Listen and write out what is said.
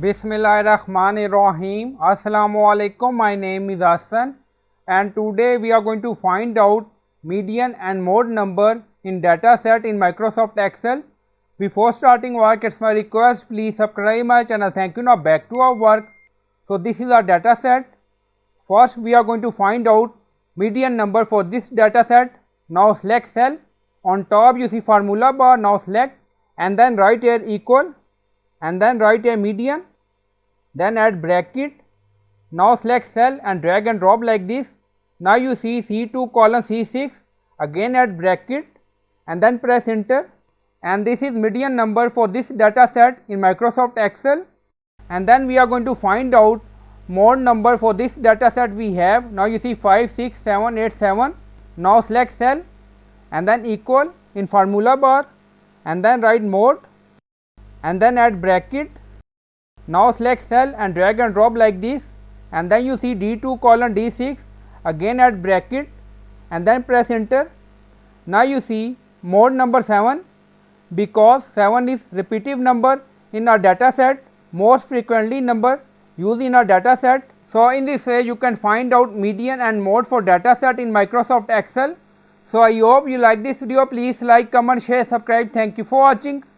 Bismillahirrahmanirrahim. Assalamu alaikum. My name is Hassan and today we are going to find out median and mode number in data set in Microsoft Excel. Before starting work, it's my request, please subscribe my channel. Thank you. Now back to our work. So this is our data set. First we are going to find out median number for this data set. Now select cell. On top you see formula bar. Now select and then write here equal and then write a median, then add bracket. Now select cell and drag and drop like this. Now you see C2 colon C6, again add bracket and then press enter, and this is median number for this data set in Microsoft Excel. And then we are going to find out mode number for this data set we have. Now you see 5, 6, 7, 8, 7. Now select cell and then equal in formula bar and then write mode and then add bracket. Now select cell and drag and drop like this, and then you see D2 colon D6, again add bracket and then press enter. Now you see mode number 7, because 7 is repetitive number in our data set, most frequently number used in our data set. So in this way you can find out median and mode for data set in Microsoft Excel. So I hope you like this video. Please like, comment, share, subscribe. Thank you for watching.